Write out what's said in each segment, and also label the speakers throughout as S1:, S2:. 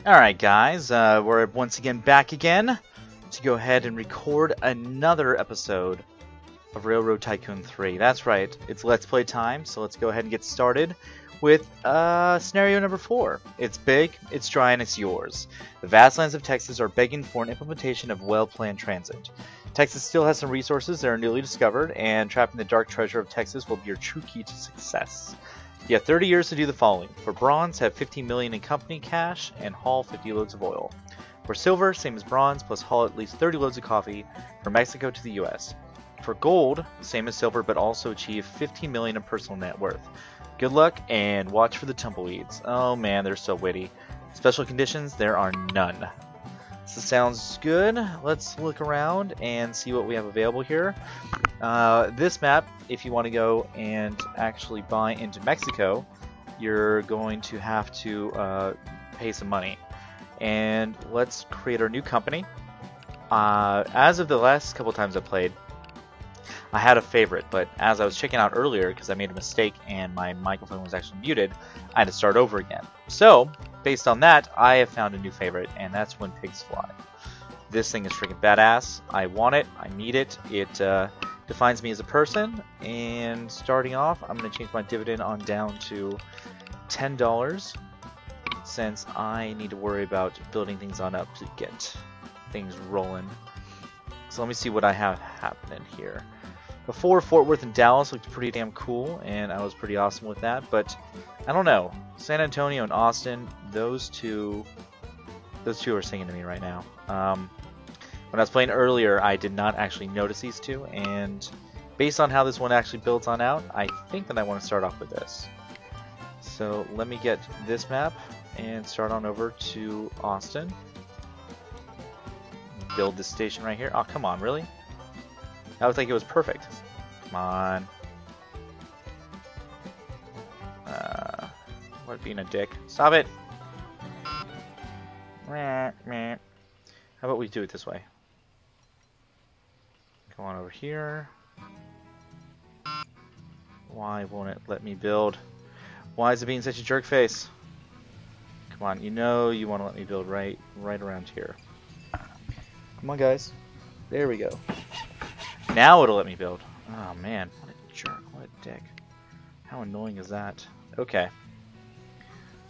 S1: Alright guys, we're once again back again to go ahead and record another episode of Railroad Tycoon 3. That's right, it's Let's Play time, so let's go ahead and get started with scenario number 4. It's big, it's dry, and it's yours. The vast lands of Texas are begging for an implementation of well-planned transit. Texas still has some resources that are newly discovered, and trapping the dark treasure of Texas will be your true key to success. You have 30 years to do the following. For bronze, have 15 million in company cash and haul 50 loads of oil. For silver, same as bronze, plus haul at least 30 loads of coffee from Mexico to the US. For gold, same as silver, but also achieve 15 million in personal net worth. Good luck and watch for the tumbleweeds. Oh man, they're so witty. Special conditions, there are none. So sounds good. Let's look around and see what we have available here. This map, if you want to go and actually buy into Mexico, you're going to have to pay some money. And let's create our new company. As of the last couple times I played, I had a favorite, but as I was checking out earlier, because I made a mistake and my microphone was actually muted, I had to start over again. So, based on that, I have found a new favorite, and that's When Pigs Fly. This thing is freaking badass. I want it. I need it. It defines me as a person, and starting off, I'm going to change my dividend on down to $10, since I need to worry about building things on up to get things rolling. So let me see what I have happening here. Before, Fort Worth and Dallas looked pretty damn cool, and I was pretty awesome with that, but I don't know. San Antonio and Austin, those two are singing to me right now. When I was playing earlier, I did not actually notice these two, and based on how this one actually builds on out, I think that I want to start off with this. So let me get this map and start on over to Austin. Build this station right here. Oh, come on, really? I would think it was perfect. Come on. What, being a dick? Stop it! How about we do it this way? Go on over here. Why won't it let me build? Why is it being such a jerk face? Come on, you know you want to let me build right around here. Come on, guys. There we go. Now it'll let me build. Oh man, what a jerk, what a dick. How annoying is that? Okay.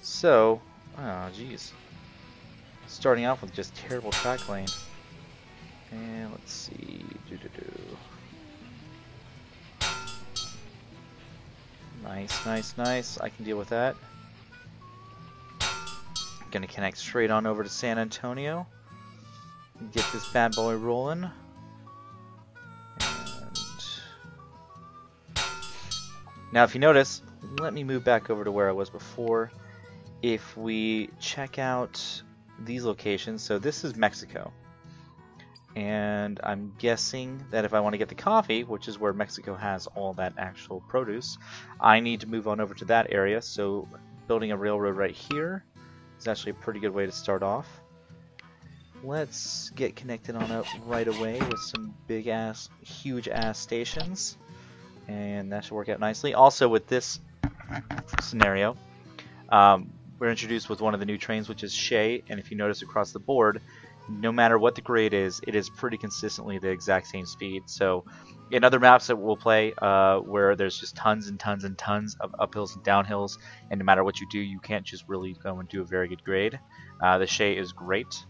S1: So, oh jeez. Starting off with just terrible track lane. And let's see. Nice. I can deal with that. I'm gonna connect straight on over to San Antonio. Get this bad boy rolling. Now if you notice, let me move back over to where I was before. If we check out these locations, so this is Mexico. And I'm guessing that if I want to get the coffee, which is where Mexico has all that actual produce, I need to move on over to that area. So building a railroad right here is actually a pretty good way to start off. Let's get connected on up right away with some big ass, huge ass stations. And that should work out nicely. Also with this scenario, we're introduced with one of the new trains, which is Shea, and if you notice across the board, no matter what the grade is, it is pretty consistently the exact same speed. So in other maps that we'll play, where there's just tons and tons and tons of uphills and downhills, and no matter what you do, you can't just really go and do a very good grade. The Shea is great.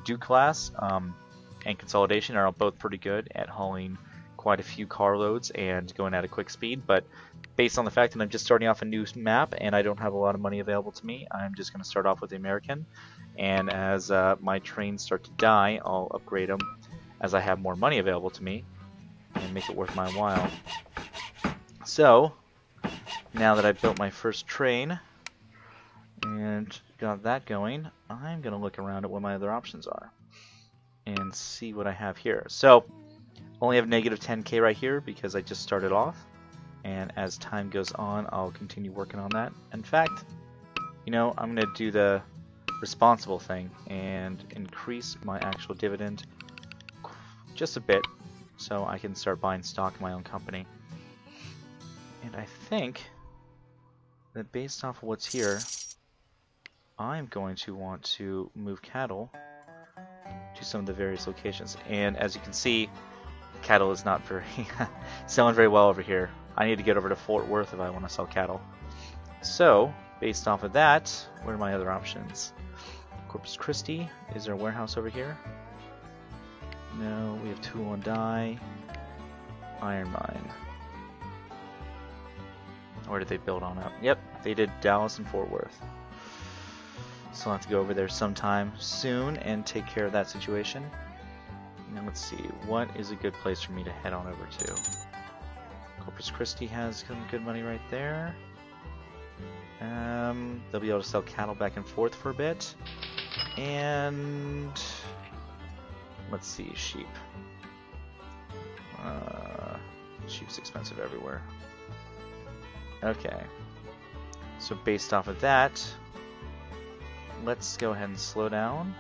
S1: Duke class and Consolidation are both pretty good at hauling quite a few carloads and going at a quick speed, but based on the fact that I'm just starting off a new map and I don't have a lot of money available to me, I'm just going to start off with the American, and as my trains start to die, I'll upgrade them as I have more money available to me and make it worth my while. So now that I've built my first train and got that going, I'm going to look around at what my other options are and see what I have here. So only have negative 10k right here because I just started off, and as time goes on I'll continue working on that. In fact, you know, I'm going to do the responsible thing and increase my actual dividend just a bit so I can start buying stock in my own company. And I think that based off of what's here, I'm going to want to move cattle to some of the various locations. And as you can see, cattle is not very selling very well over here. I need to get over to Fort Worth if I want to sell cattle. So, based off of that, what are my other options? Corpus Christi. Is there a warehouse over here? No, we have tool and die. Iron mine. Where did they build on up? Yep, they did Dallas and Fort Worth. So I'll have to go over there sometime soon and take care of that situation. Now let's see, what is a good place for me to head on over to? Corpus Christi has some good money right there. They'll be able to sell cattle back and forth for a bit. And let's see, sheep. Sheep's expensive everywhere. Okay. So based off of that, let's go ahead and slow down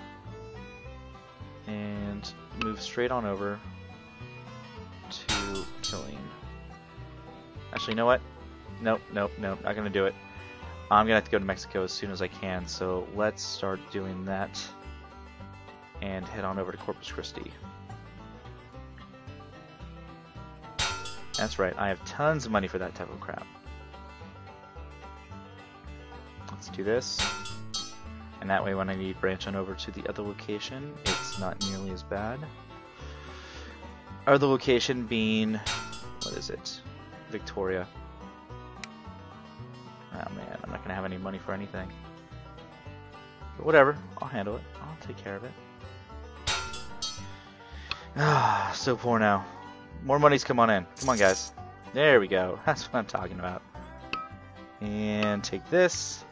S1: and move straight on over to killing. Actually, you know what? Nope, not gonna do it. I'm gonna have to go to Mexico as soon as I can, so let's start doing that and head on over to Corpus Christi. That's right, I have tons of money for that type of crap. Let's do this. And that way when I need to branch on over to the other location, it's not nearly as bad. Other location being, what is it? Victoria. Oh man, I'm not gonna have any money for anything. But whatever, I'll handle it. I'll take care of it. Ah, so poor now. More money's come on in. Come on, guys. There we go. That's what I'm talking about. And take this.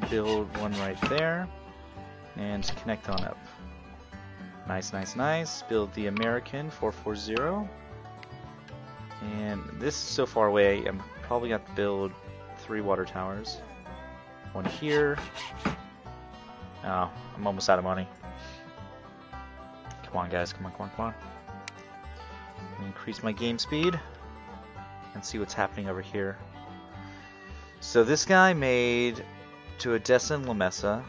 S1: Build one right there. And connect on up. Nice, nice, nice. Build the American 440. And this is so far away, I'm probably going to build 3 water towers. One here. Oh, I'm almost out of money. Come on, guys. Come on, come on, come on. Increase my game speed and see what's happening over here. So this guy made to Odessa and La Mesa.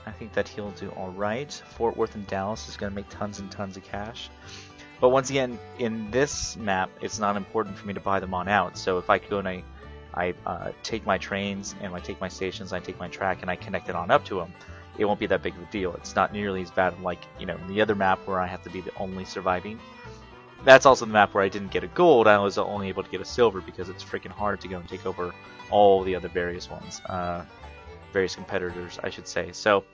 S1: I think that he'll do alright. Fort Worth and Dallas is going to make tons and tons of cash. But once again, in this map, it's not important for me to buy them on out. So if I go and I take my trains and I take my stations, I take my track and I connect it on up to them, it won't be that big of a deal. It's not nearly as bad like, you know, the other map where I have to be the only surviving. That's also the map where I didn't get a gold. I was only able to get a silver because it's freaking hard to go and take over all the other various ones. Various competitors, I should say. So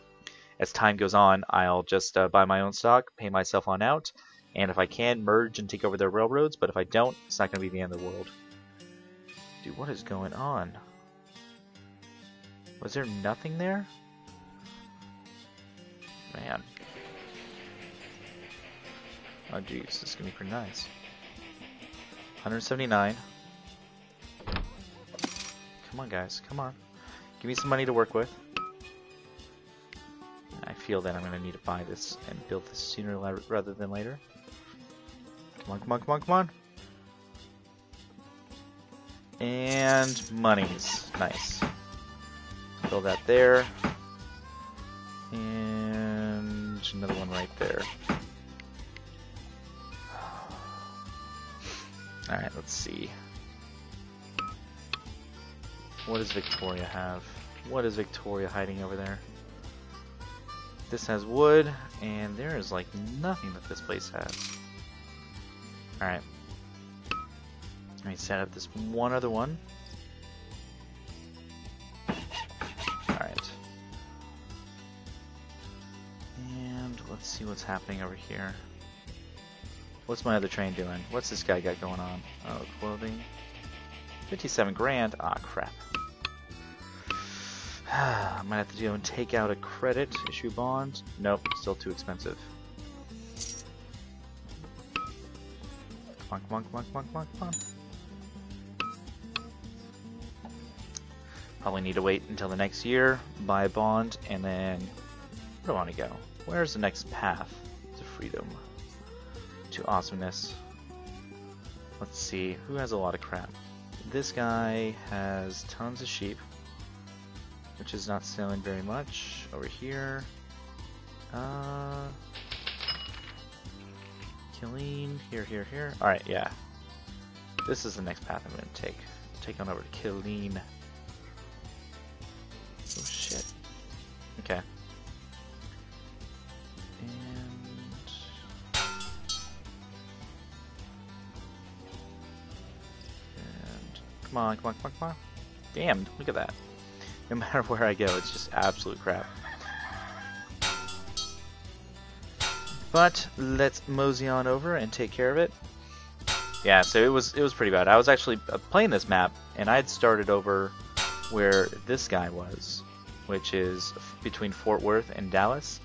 S1: as time goes on, I'll just buy my own stock, pay myself on out, and if I can, merge and take over their railroads. But if I don't, it's not going to be the end of the world. Dude, what is going on? Was there nothing there? Man. Oh geez, this is gonna be pretty nice. 179. Come on, guys, come on. Give me some money to work with. I feel that I'm gonna need to buy this and build this sooner rather than later. Come on, come on, come on, come on. And monies. Nice. Build that there. And another one right there. Alright, let's see. What does Victoria have? What is Victoria hiding over there? This has wood, and there is like nothing that this place has. Alright. Let me set up this one other one. Alright. And let's see what's happening over here. What's my other train doing? What's this guy got going on? Oh, clothing. 57 grand? Ah, crap. I might have to go and take out a credit, issue bond. Nope, still too expensive. Come on, come on, come on, come on, come on, come on. Probably need to wait until the next year, buy a bond, and then... Where do I want to go? Where's the next path to freedom? To awesomeness. Let's see, who has a lot of crap? This guy has tons of sheep. which is not selling very much. Over here. Killeen, here. Alright, yeah. This is the next path I'm going to take. Take on over to Killeen. Oh shit. Okay. And come on. Damn, look at that. No matter where I go, it's just absolute crap. But let's mosey on over and take care of it. Yeah, so it was pretty bad. I was actually playing this map, and I had started over where this guy was, which is between Fort Worth and Dallas,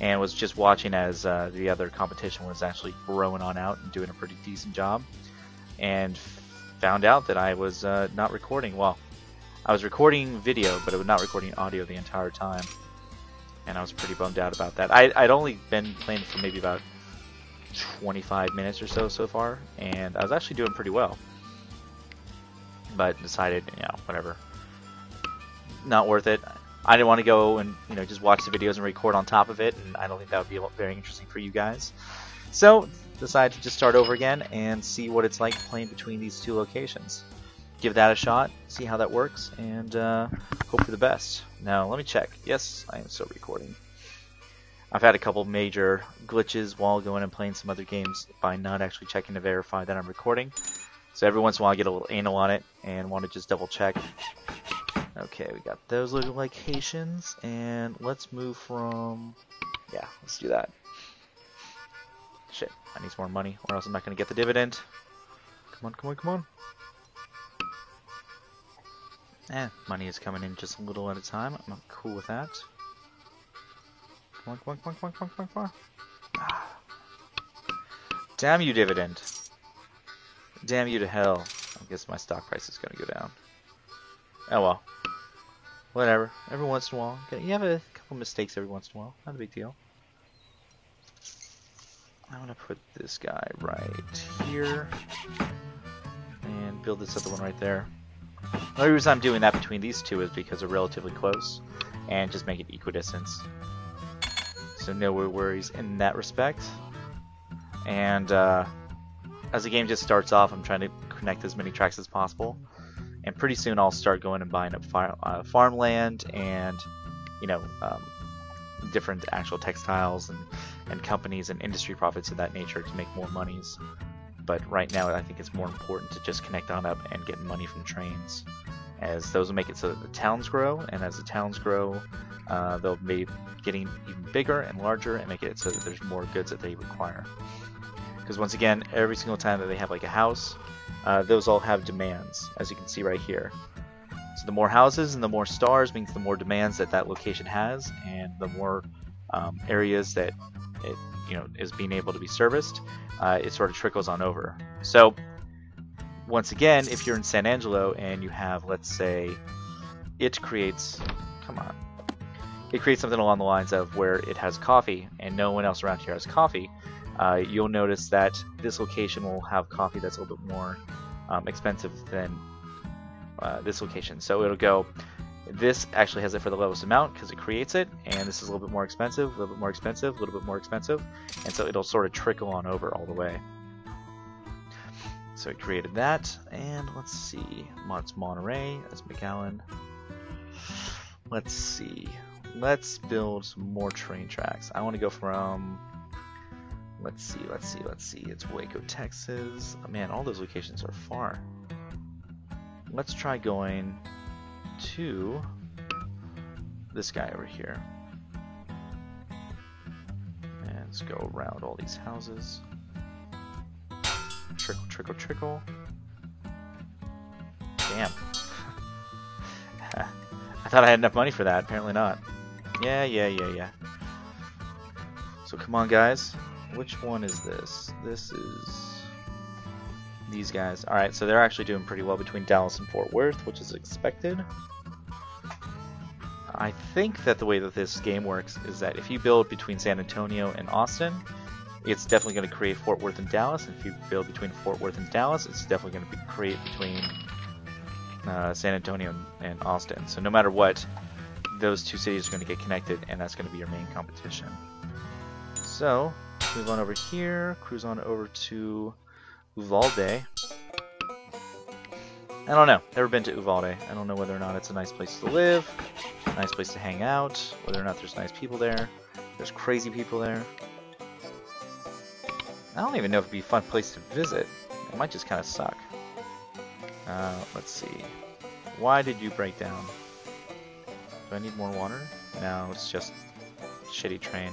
S1: and was just watching as the other competition was actually growing on out and doing a pretty decent job, and found out that I was not recording. Well, I was recording video, but I was not recording audio the entire time, and I was pretty bummed out about that. I'd only been playing for maybe about 25 minutes or so far, and I was actually doing pretty well, but decided, whatever, not worth it. I didn't want to go and just watch the videos and record on top of it, and I don't think that would be very interesting for you guys. So decided to just start over again and see what it's like playing between these two locations. Give that a shot, see how that works, and hope for the best. Now let me check. Yes, I am still recording. I've had a couple major glitches while going and playing some other games by not actually checking to verify that I'm recording. So every once in a while I get a little anal on it and want to just double check. Okay, we got those little locations, and let's move from... yeah, let's do that. Shit, I need some more money or else I'm not going to get the dividend. Come on. Money is coming in just a little at a time. I'm not cool with that. Come on. Damn you, dividend. Damn you to hell. I guess my stock price is going to go down. Oh well. Whatever. Every once in a while. You have a couple mistakes every once in a while. Not a big deal. I'm going to put this guy right here. And build this other one right there. The only reason I'm doing that between these two is because they're relatively close. And just make it equidistance. So no worries in that respect. And as the game just starts off, I'm trying to connect as many tracks as possible. And pretty soon I'll start going and buying up farmland and, different actual textiles and companies and industry profits of that nature to make more monies. But right now I think it's more important to just connect on up and get money from trains, as those will make it so that the towns grow, and as the towns grow, they'll be getting even bigger and larger and make it so that there's more goods that they require. Because once again, every single time that they have like a house, those all have demands, as you can see right here. So the more houses and the more stars means the more demands that that location has, and the more areas that it is being able to be serviced, it sort of trickles on over. So once again, if you're in San Angelo and you have, let's say, it creates something along the lines of where it has coffee and no one else around here has coffee, you'll notice that this location will have coffee that's a little bit more expensive than this location. So it'll go, this actually has it for the lowest amount because it creates it, and this is a little bit more expensive, a little bit more expensive, a little bit more expensive, and so it'll sort of trickle on over all the way. So we created that, and let's see, it's Monterey, that's McAllen. Let's see, let's build some more train tracks. I want to go from, let's see, it's Waco, Texas. Oh, man, all those locations are far. Let's try going to this guy over here. And let's go around all these houses. Trickle. Damn. I thought I had enough money for that. Apparently not. Yeah. So come on, guys. Which one is this? This is these guys. Alright, so they're actually doing pretty well between Dallas and Fort Worth, which is expected. I think that the way that this game works is that if you build between San Antonio and Austin, it's definitely going to create Fort Worth and Dallas. And if you build between Fort Worth and Dallas, it's definitely going to create between San Antonio and Austin. So no matter what, those two cities are going to get connected, and that's going to be your main competition. So, move on over here, cruise on over to Uvalde. I don't know, never been to Uvalde. I don't know whether or not it's a nice place to live, a nice place to hang out, whether or not there's nice people there, there's crazy people there. I don't even know if it'd be a fun place to visit. It might just kind of suck. Let's see. Why did you break down? Do I need more water? No, it's just shitty train.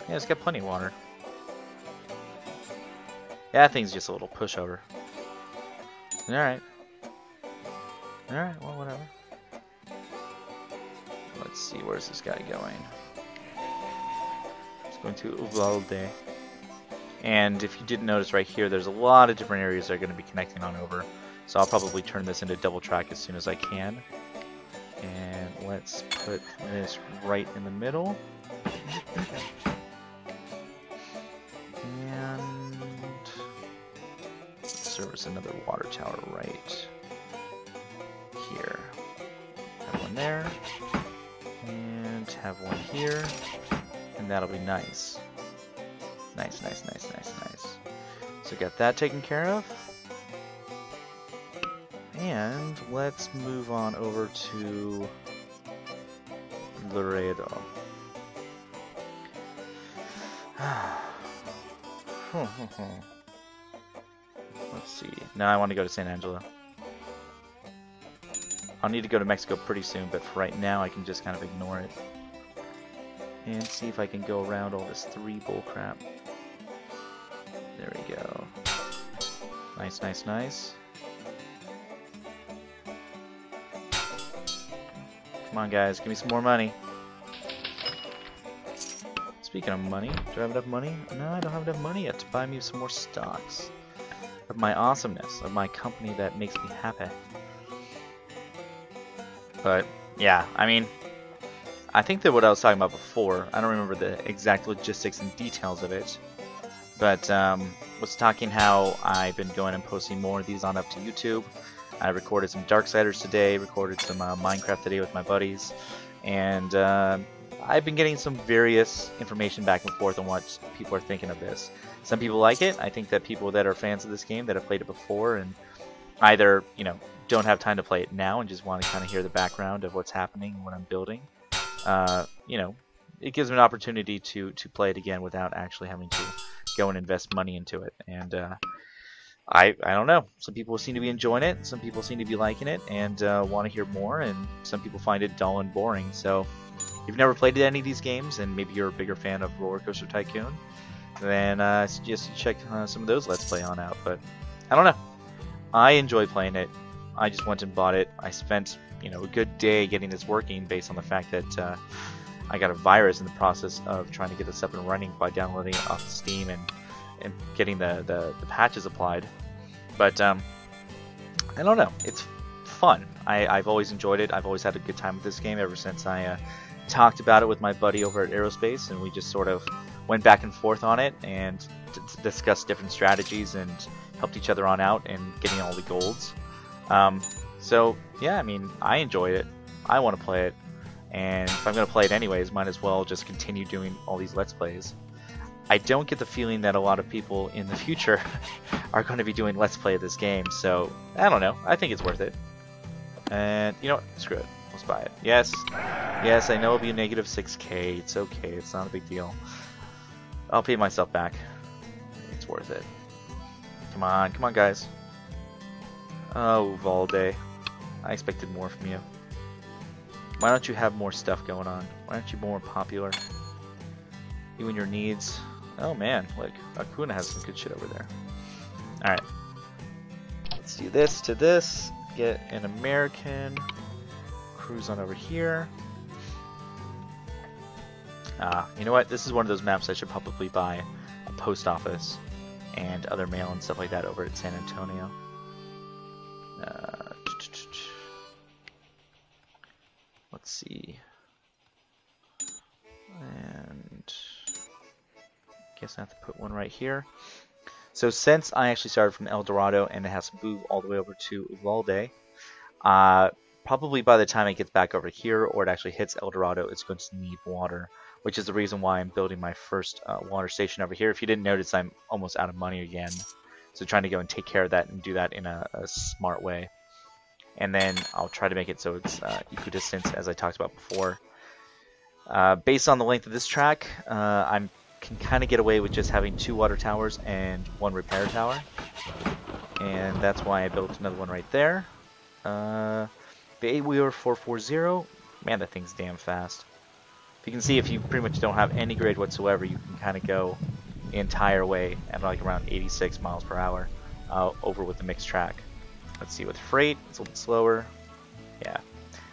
S1: Yeah, it's got plenty of water. Yeah, that thing's just a little pushover. Alright. Alright, well, whatever. Let's see, where's this guy going? He's going to Uvalde. And if you didn't notice right here, there's a lot of different areas that are going to be connecting on over. So I'll probably turn this into double track as soon as I can. And let's put this right in the middle. And service another water tower right here. Have one there. And have one here. And that'll be nice. Nice, nice, nice, nice, nice. So got that taken care of. And let's move on over to Laredo. Let's see. Now I want to go to San Angelo. I'll need to go to Mexico pretty soon, but for right now I can just kind of ignore it. And see if I can go around all this 3 bullcrap. There we go. Nice, nice, nice. Come on, guys, give me some more money. Speaking of money, do I have enough money? No, I don't have enough money yet to buy me some more stocks. Of my awesomeness, of my company that makes me happy. But, yeah, I mean, I think that what I was talking about before, I don't remember the exact logistics and details of it, but was talking how I've been going and posting more of these on up to YouTube. I recorded some Darksiders today, recorded some Minecraft today with my buddies, and I've been getting some various information back and forth on what people are thinking of this. Some people like it. I think that people that are fans of this game that have played it before and either, you know, don't have time to play it now and just want to kind of hear the background of what's happening and what I'm building, you know, it gives them an opportunity to play it again without actually having to go and invest money into it. And I don't know. Some people seem to be enjoying it. Some people seem to be liking it and want to hear more. And some people find it dull and boring. So if you've never played any of these games and maybe you're a bigger fan of Roller Coaster Tycoon, then I suggest you check some of those Let's Play on out. But I don't know. I enjoy playing it. I just went and bought it. I spent, you know, a good day getting this working based on the fact that I got a virus in the process of trying to get this up and running by downloading it off Steam and getting the patches applied. But I don't know. It's fun. I've always enjoyed it. I've always had a good time with this game ever since I talked about it with my buddy over at Aerospace, and we just sort of went back and forth on it and discussed different strategies and helped each other on out and getting all the golds. So yeah, I mean, I enjoyed it. I want to play it, and if I'm going to play it anyways, might as well just continue doing all these Let's Plays. I don't get the feeling that a lot of people in the future are going to be doing Let's Play of this game, so I don't know. I think it's worth it. And you know what? Screw it. Let's buy it. Yes. Yes, I know it'll be a negative 6K. It's okay. It's not a big deal. I'll pay myself back. It's worth it. Come on. Come on, guys. Oh, Valde. I expected more from you. Why don't you have more stuff going on? Why aren't you more popular? You and your needs. Oh man, look, Acuna has some good shit over there. Alright. Let's do this to this. Get an American. Cruise on over here. You know what? This is one of those maps I should probably buy a post office and other mail and stuff like that over at San Antonio. Let's see. And guess I have to put one right here. So since I actually started from El Dorado and it has to move all the way over to Uvalde, Probably by the time it gets back over here, or it actually hits El Dorado, it's going to need water, which is the reason why I'm building my first water station over here. If you didn't notice, I'm almost out of money again, so trying to go and take care of that and do that in a smart way. And then I'll try to make it so it's equidistant, as I talked about before. Based on the length of this track, I can kind of get away with just having 2 water towers and 1 repair tower. And that's why I built another one right there. The 8-wheeler 440, man, that thing's damn fast. You can see if you pretty much don't have any grade whatsoever, you can kind of go the entire way at like around 86 miles per hour over with the mixed track. Let's see, with freight, it's a little bit slower. Yeah.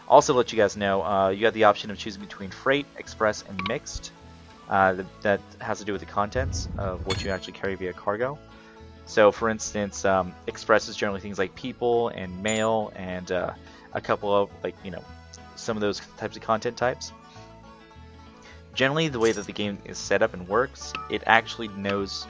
S1: Also, to let you guys know, you got the option of choosing between freight, express, and mixed. That has to do with the contents of what you actually carry via cargo. So, for instance, express is generally things like people and mail and a couple of, like, you know, some of those types of content types. Generally, the way that the game is set up and works, it actually knows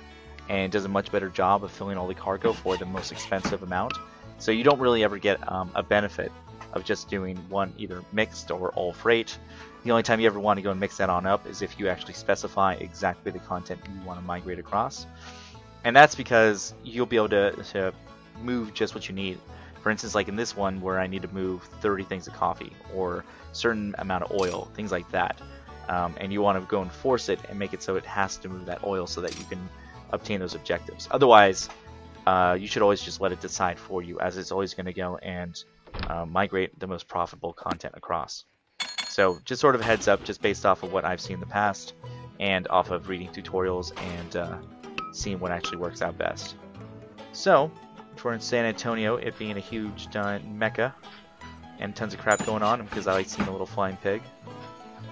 S1: and does a much better job of filling all the cargo for the most expensive amount. So you don't really ever get a benefit of just doing one either mixed or all freight. The only time you ever want to go and mix that on up is if you actually specify exactly the content you want to migrate across. And that's because you'll be able to move just what you need. For instance, like in this one where I need to move 30 things of coffee or certain amount of oil, things like that. And you want to go and force it and make it so it has to move that oil so that you can obtain those objectives. Otherwise, you should always just let it decide for you, as it's always going to go and migrate the most profitable content across. So just sort of a heads up, just based off of what I've seen in the past and off of reading tutorials and seeing what actually works out best. So, for in San Antonio, it being a huge giant mecca and tons of crap going on, because I like seeing a little flying pig,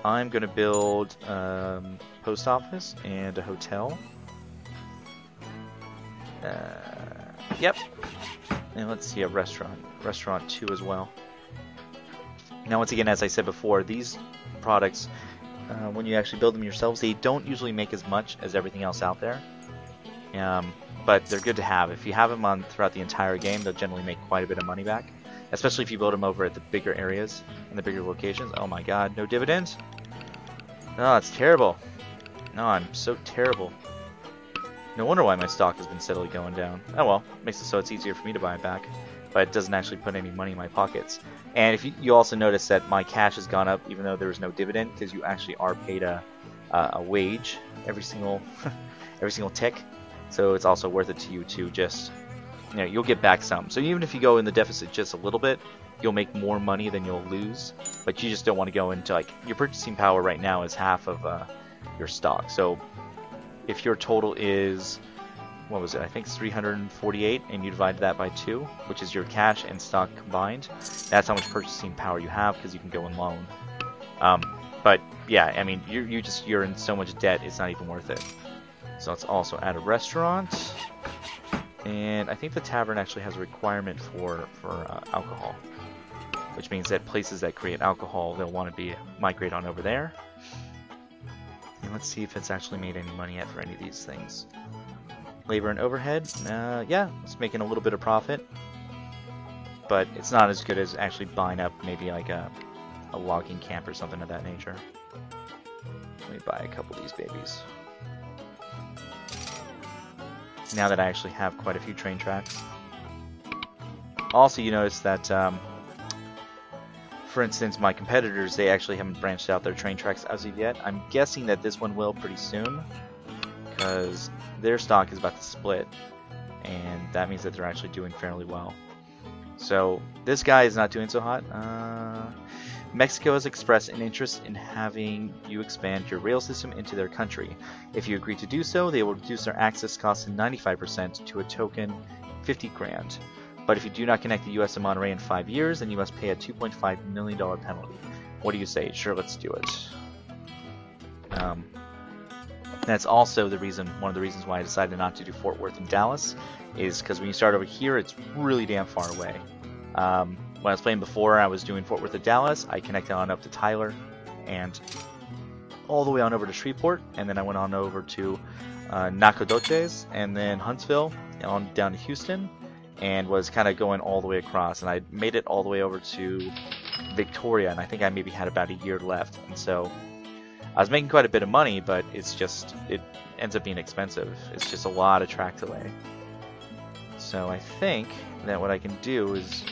S1: I'm going to build post office and a hotel. Yep. And let's see, a restaurant. Restaurant 2 as well. Now, once again, as I said before, these products, when you actually build them yourselves, they don't usually make as much as everything else out there. But they're good to have. If you have them on throughout the entire game, they'll generally make quite a bit of money back. Especially if you build them over at the bigger areas and the bigger locations. Oh my god, no dividends? No, it's terrible. No, I'm so terrible. No wonder why my stock has been steadily going down. Oh well, makes it so it's easier for me to buy it back. But it doesn't actually put any money in my pockets. And if you also notice that my cash has gone up even though there was no dividend, because you actually are paid a wage every single tick. So it's also worth it to you to just, you know, you'll get back some. So even if you go in the deficit just a little bit, you'll make more money than you'll lose. But you just don't want to go into, like, your purchasing power right now is half of your stock. So if your total is, what was it, I think it's 348, and you divide that by 2, which is your cash and stock combined, that's how much purchasing power you have, because you can go and loan. But yeah, I mean, you're in so much debt, it's not even worth it. So let's also add a restaurant, and I think the tavern actually has a requirement for alcohol, which means that places that create alcohol, they'll want to migrate on over there. And let's see if it's actually made any money yet for any of these things. Labor and overhead, yeah, it's making a little bit of profit, but it's not as good as actually buying up maybe like a logging camp or something of that nature. Let me buy a couple of these babies. Now that I actually have quite a few train tracks. Also, you notice that, for instance, my competitors, they actually haven't branched out their train tracks as of yet. I'm guessing that this one will pretty soon, because their stock is about to split, and that means that they're actually doing fairly well. So this guy is not doing so hot. Mexico has expressed an interest in having you expand your rail system into their country. If you agree to do so, they will reduce their access costs to 95% to a token 50 grand. But if you do not connect the US to Monterey in 5 years, then you must pay a $2.5 million penalty. What do you say? Sure, let's do it. That's also one of the reasons why I decided not to do Fort Worth and Dallas, is because when you start over here, it's really damn far away. When I was playing before, I was doing Fort Worth to Dallas. I connected on up to Tyler and all the way on over to Shreveport, and then I went on over to Nacogdoches, and then Huntsville, on down to Houston, and was kind of going all the way across, and I made it all the way over to Victoria, and I think I maybe had about a year left, and so I was making quite a bit of money, but it's just, it ends up being expensive. It's just a lot of track delay. So I think that what I can do is,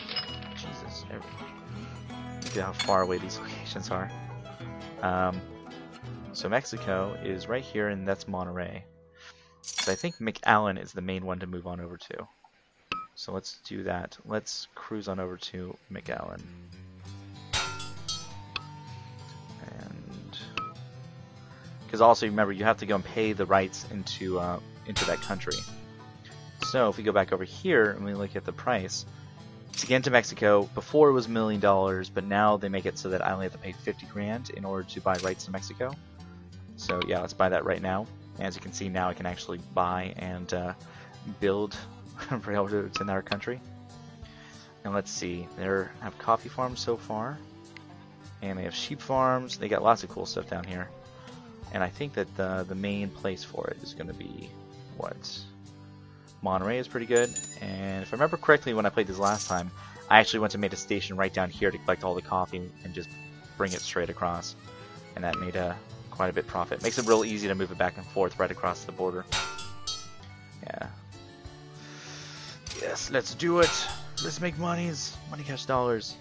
S1: Jesus, look at how far away these locations are. So Mexico is right here, and that's Monterey. So I think McAllen is the main one to move on over to. So let's do that. Let's cruise on over to McAllen. And because also remember, you have to go and pay the rights into that country. So if we go back over here and we look at the price, to get into Mexico, before it was $1 million, but now they make it so that I only have to pay 50 grand in order to buy rights to Mexico. So yeah, let's buy that right now. As you can see, now I can actually buy and build railroads in our country. And let's see, they have coffee farms so far, and they have sheep farms. They got lots of cool stuff down here. And I think that the main place for it is going to be what? Monterey is pretty good. And if I remember correctly, when I played this last time, I actually went to made a station right down here to collect all the coffee and just bring it straight across. And that made quite a bit profit. Makes it real easy to move it back and forth right across the border. Yeah. Yes, let's do it. Let's make monies. Money, cash, dollars.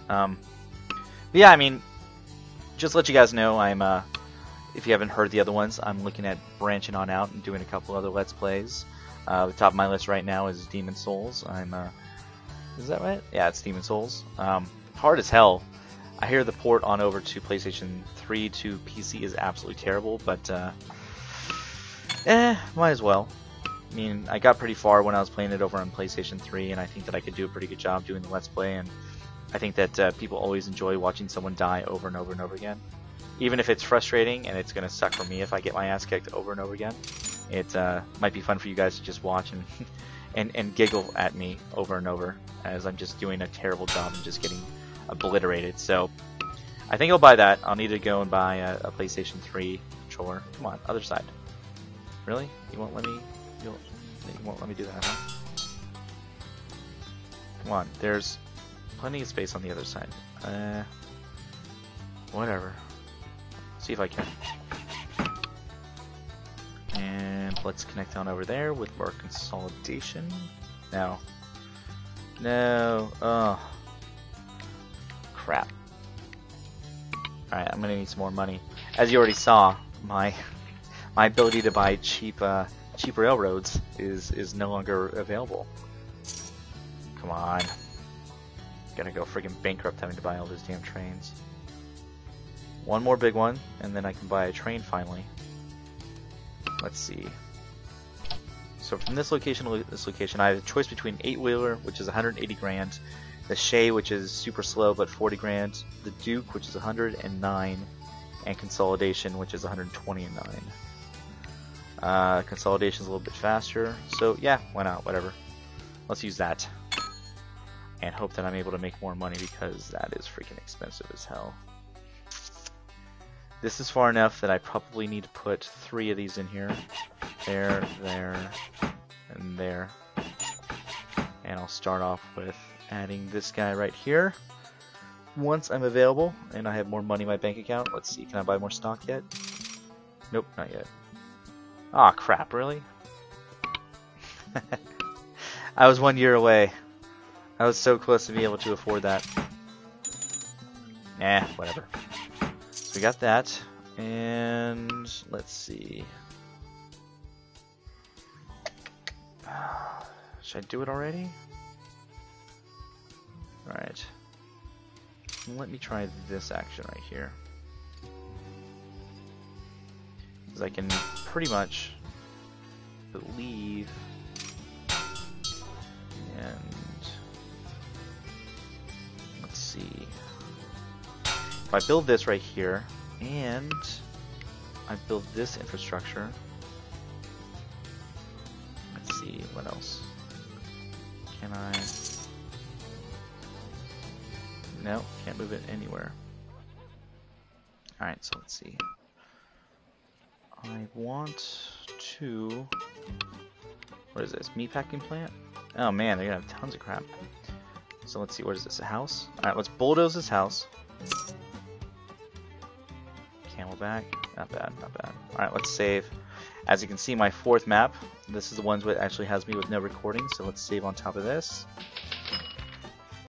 S1: Yeah, I mean, just to let you guys know, I'm if you haven't heard the other ones, I'm looking at branching on out and doing a couple other Let's Plays. The top of my list right now is Demon Souls. Is that right? Yeah, it's Demon Souls. Hard as hell. I hear the port on over to PlayStation 3 to PC is absolutely terrible, but might as well. I mean, I got pretty far when I was playing it over on PlayStation 3, and I think that I could do a pretty good job doing the Let's Play, and I think that people always enjoy watching someone die over and over and over again. Even if it's frustrating, and it's going to suck for me if I get my ass kicked over and over again, it might be fun for you guys to just watch and giggle at me over and over, as I'm just doing a terrible job and just getting obliterated. So I think I'll buy that. I'll need to go and buy a PlayStation 3 controller. Come on, other side. Really? You won't let me? You won't let me do that, huh? Come on, there's plenty of space on the other side. Whatever. See if I can. And let's connect on over there with more consolidation. No. No. Oh. Crap. Alright, I'm gonna need some more money. As you already saw, my ability to buy cheap railroads is no longer available. Come on. Gonna go friggin' bankrupt having to buy all those damn trains. One more big one, and then I can buy a train finally. Let's see. So from this location to this location, I have a choice between 8-wheeler, which is 180 grand, the Shay, which is super slow but 40 grand, the Duke, which is 109, and Consolidation, which is 129. Consolidation's a little bit faster, so yeah, why not? Whatever. Let's use that. And hope that I'm able to make more money, because that is freaking expensive as hell. This is far enough that I probably need to put 3 of these in here. There, there, and there. And I'll start off with adding this guy right here. Once I'm available and I have more money in my bank account, let's see, can I buy more stock yet? Nope, not yet. Aw, crap, really? I was 1 year away. I was so close to be able to afford that. Nah, whatever. So we got that, and let's see. Should I do it already? Alright. Let me try this action right here. Because I can pretty much believe and let's see. If I build this right here and I build this infrastructure, let's see what else. Can I? No, can't move it anywhere. Alright, so let's see. I want to What is this? Meatpacking plant? Oh man, they're gonna have tons of crap. So let's see, what is this? A house? Alright, let's bulldoze this house. Camelback. Not bad, not bad. Alright, let's save. As you can see, my fourth map, this is the one that actually has me with no recording, so let's save on top of this.